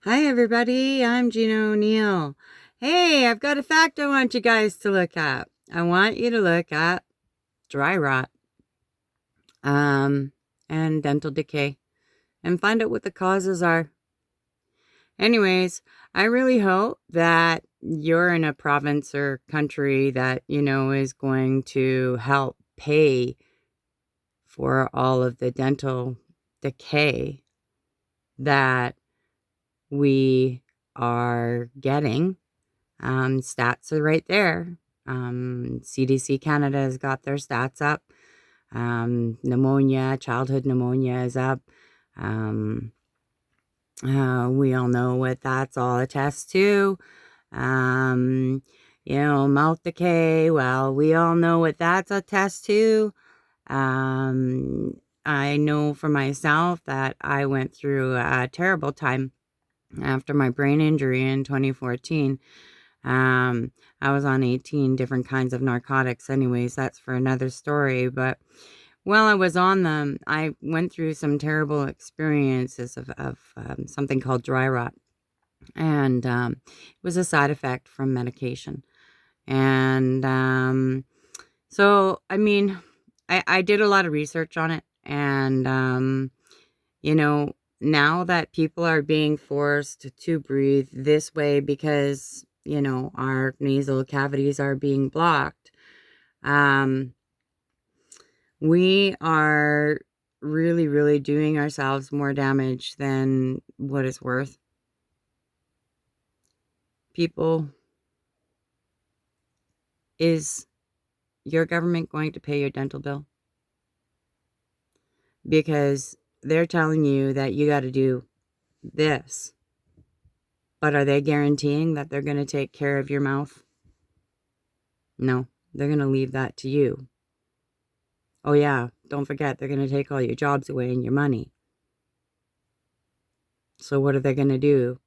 Hi, everybody. I'm Gina O'Neill. Hey, I've got a fact I want you guys to look at. I want you to look at dry rot um, and dental decay and find out what the causes are. Anyways, I really hope that you're in a province or country that, is going to help pay for all of the dental decay that we are getting. Stats are right there. CDC Canada has got their stats up. Pneumonia, childhood pneumonia is up. We all know what that's all attests to. Um, mouth decay. Well, we all know what that's attest to. I know for myself that I went through a terrible time after my brain injury in 2014. I was on 18 different kinds of narcotics. Anyways, that's for another story. But while I was on them, I went through some terrible experiences of something called dry rot. And it was a side effect from medication. And so, I mean, I did a lot of research on it. And, you know, now that people are being forced to breathe this way because, our nasal cavities are being blocked, um, we are really, really doing ourselves more damage than what it's worth. People, is your government going to pay your dental bill? Because they're telling you that you got to do this. But are they guaranteeing that they're going to take care of your mouth? No, they're going to leave that to you. Oh, yeah, don't forget, they're going to take all your jobs away and your money. So, what are they going to do?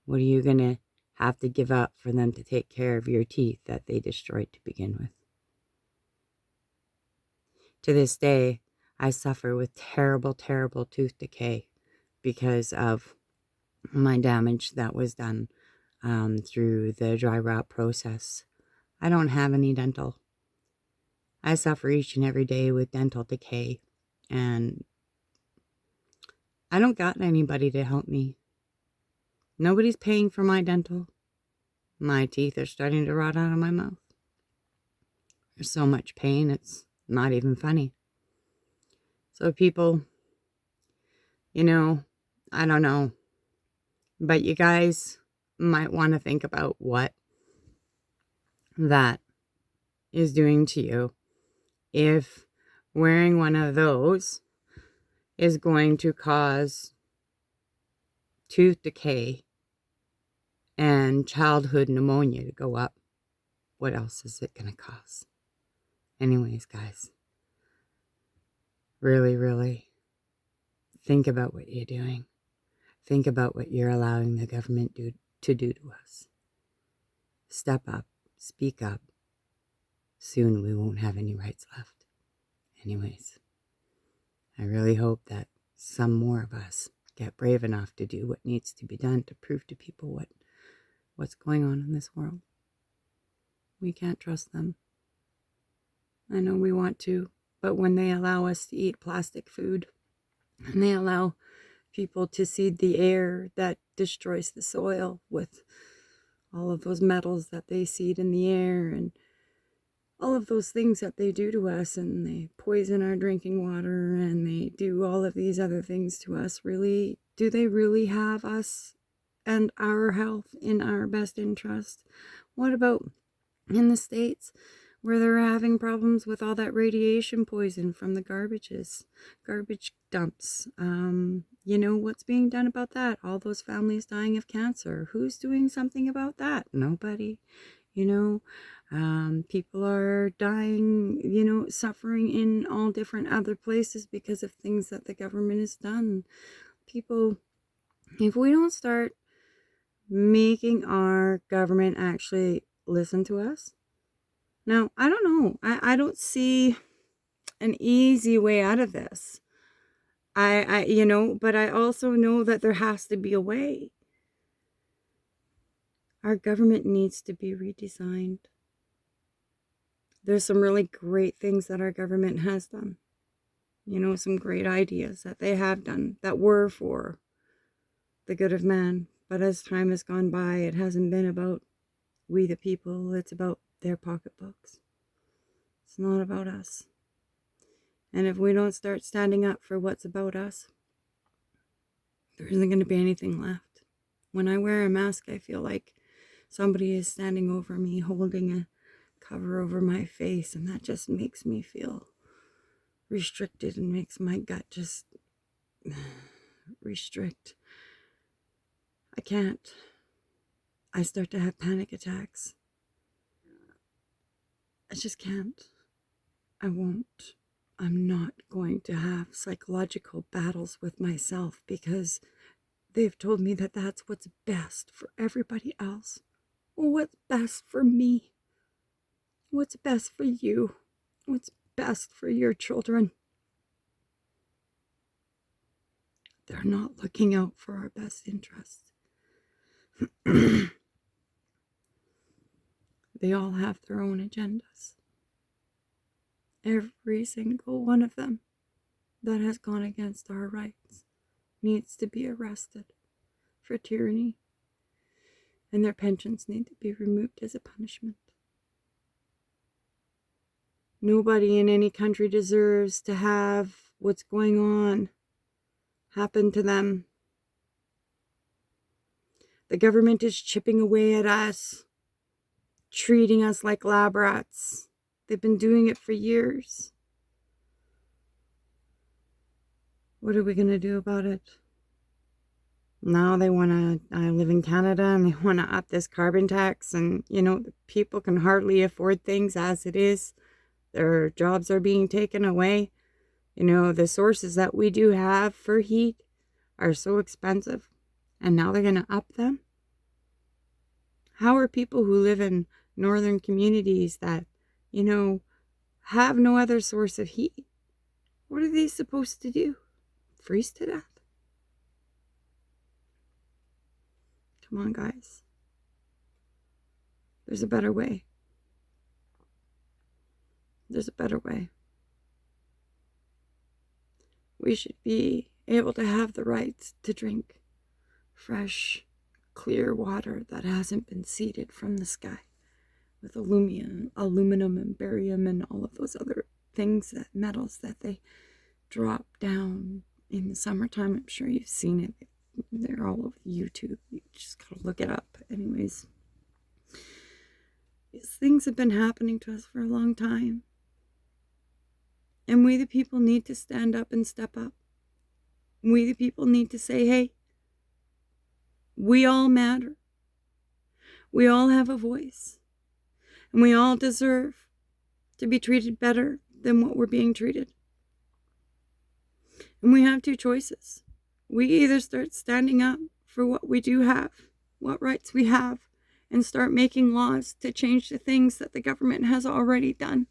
What are you going to have to give up for them to take care of your teeth that they destroyed to begin with? To this day, I suffer with terrible, terrible tooth decay because of my damage that was done through the dry rot process. I don't have any dental. I suffer each and every day with dental decay, and I don't got anybody to help me. Nobody's paying for my dental. My teeth are starting to rot out of my mouth. There's so much pain, it's not even funny. So people, I don't know, but you guys might want to think about what that is doing to you if wearing one of those is going to cause tooth decay and childhood pneumonia to go up. What else is it going to cause? Anyways, guys, really, really think about what you're doing. Think about what you're allowing the government to do to us. Step up, speak up. Soon we won't have any rights left. Anyways, I really hope that some more of us get brave enough to do what needs to be done to prove to people what's going on in this world. We can't trust them. I know we want to, but when they allow us to eat plastic food and they allow people to seed the air that destroys the soil with all of those metals that they seed in the air and all of those things that they do to us, and they poison our drinking water and they do all of these other things to us, really, do they really have us and our health in our best interest? What about in the States where they're having problems with all that radiation poison from the garbage dumps? What's being done about that? All those families dying of cancer. Who's doing something about that? Nobody. People are dying, suffering in all different other places because of things that the government has done. People, if we don't start making our government actually listen to us. Now, I don't know. I don't see an easy way out of this. But I also know that there has to be a way. Our government needs to be redesigned. There's some really great things that our government has done. Some great ideas that they have done that were for the good of man. But as time has gone by, it hasn't been about we the people. It's about their pocketbooks. It's not about us. And if we don't start standing up for what's about us, there isn't going to be anything left. When I wear a mask, I feel like somebody is standing over me, holding a cover over my face, and that just makes me feel restricted and makes my gut just restrict. I can't. I start to have panic attacks. I just can't. I won't. I'm not going to have psychological battles with myself because they've told me that that's what's best for everybody else. Well, what's best for me? What's best for you? What's best for your children? They're not looking out for our best interests. They all have their own agendas. Every single one of them that has gone against our rights needs to be arrested for tyranny, and their pensions need to be removed as a punishment. Nobody in any country deserves to have what's going on happen to them. The government is chipping away at us, treating us like lab rats. They've been doing it for years. What are we going to do about it? Now they want to, I live in Canada, and they want to up this carbon tax, and, the people can hardly afford things as it is. Their jobs are being taken away. The sources that we do have for heat are so expensive, and now they're going to up them. How are people who live in northern communities that, have no other source of heat, what are they supposed to do? Freeze to death? Come on, guys. There's a better way. There's a better way. We should be able to have the right to drink fresh, clear water that hasn't been seeded from the sky with aluminum and barium and all of those other things, that metals that they drop down in the summertime. I'm sure you've seen it. They're all over YouTube. You just gotta look it up. Anyways, these things have been happening to us for a long time. And we the people need to stand up and step up. We the people need to say, hey, we all matter. We all have a voice. And we all deserve to be treated better than what we're being treated. And we have two choices. We either start standing up for what we do have, what rights we have, and start making laws to change the things that the government has already done.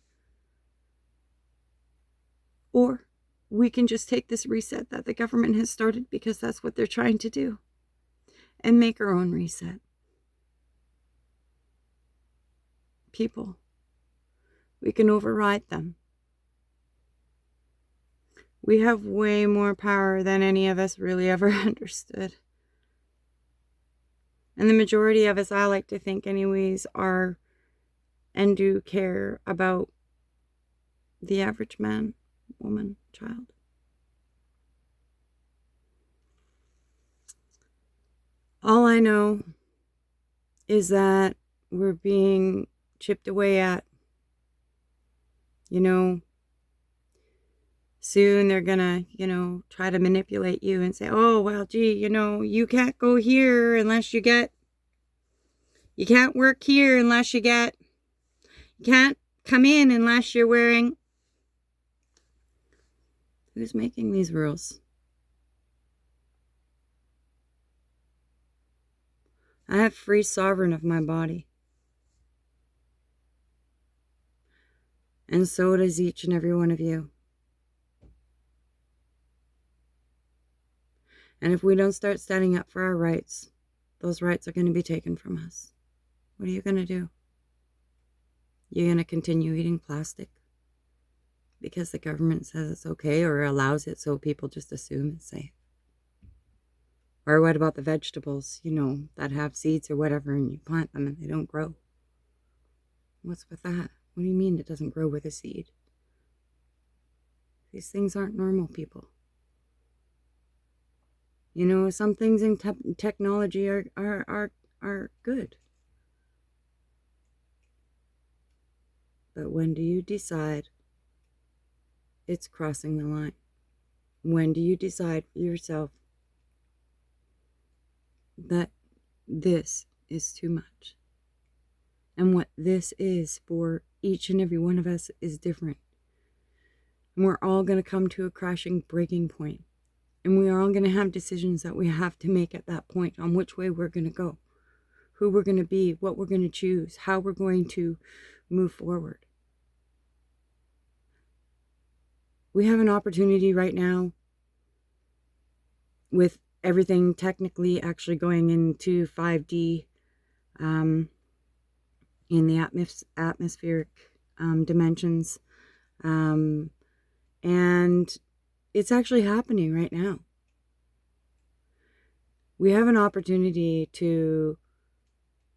Or we can just take this reset that the government has started, because that's what they're trying to do, and make our own reset. People, we can override them. We have way more power than any of us really ever understood. And the majority of us, I like to think anyways, are and do care about the average man, woman, child. All I know is that we're being chipped away at. Soon they're gonna, try to manipulate you and say, oh, well, gee, you can't go here unless you can't work here unless you can't come in unless you're wearing. Who's making these rules? I have free sovereign of my body. And so does each and every one of you. And if we don't start standing up for our rights, those rights are going to be taken from us. What are you going to do? You're going to continue eating plastic because the government says it's okay or allows it, so people just assume it's safe. Or what about the vegetables, that have seeds or whatever, and you plant them and they don't grow? What's with that? What do you mean it doesn't grow with a seed? These things aren't normal, people. Some things in technology are good. But when do you decide it's crossing the line? When do you decide for yourself that this is too much? And what this is for each and every one of us is different. And we're all going to come to a crashing, breaking point. And we are all going to have decisions that we have to make at that point on which way we're going to go, who we're going to be, what we're going to choose, how we're going to move forward. We have an opportunity right now with everything technically actually going into 5D in the atmospheric dimensions. And it's actually happening right now. We have an opportunity to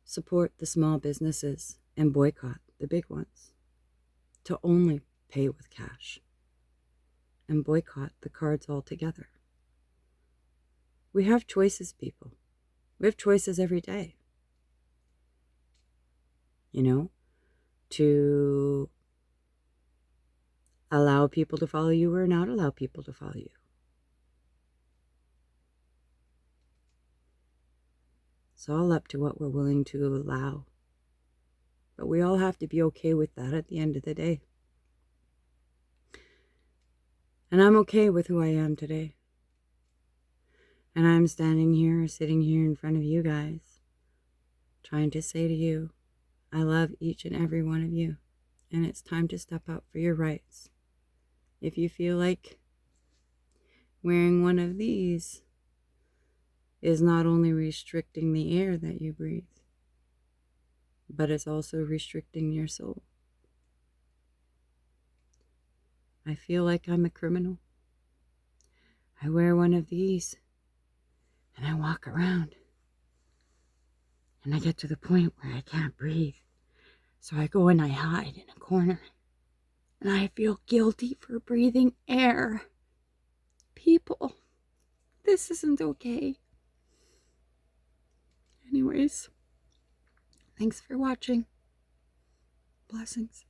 support the small businesses and boycott the big ones, to only pay with cash and boycott the cards altogether. We have choices, people. We have choices every day. To allow people to follow you or not allow people to follow you. It's all up to what we're willing to allow. But we all have to be okay with that at the end of the day. And I'm okay with who I am today. And I'm standing here, sitting here in front of you guys, trying to say to you, I love each and every one of you. And it's time to step up for your rights. If you feel like wearing one of these is not only restricting the air that you breathe, but it's also restricting your soul. I feel like I'm a criminal. I wear one of these and I walk around and I get to the point where I can't breathe. So I go and I hide in a corner and I feel guilty for breathing air. People, this isn't okay. Anyways, thanks for watching. Blessings.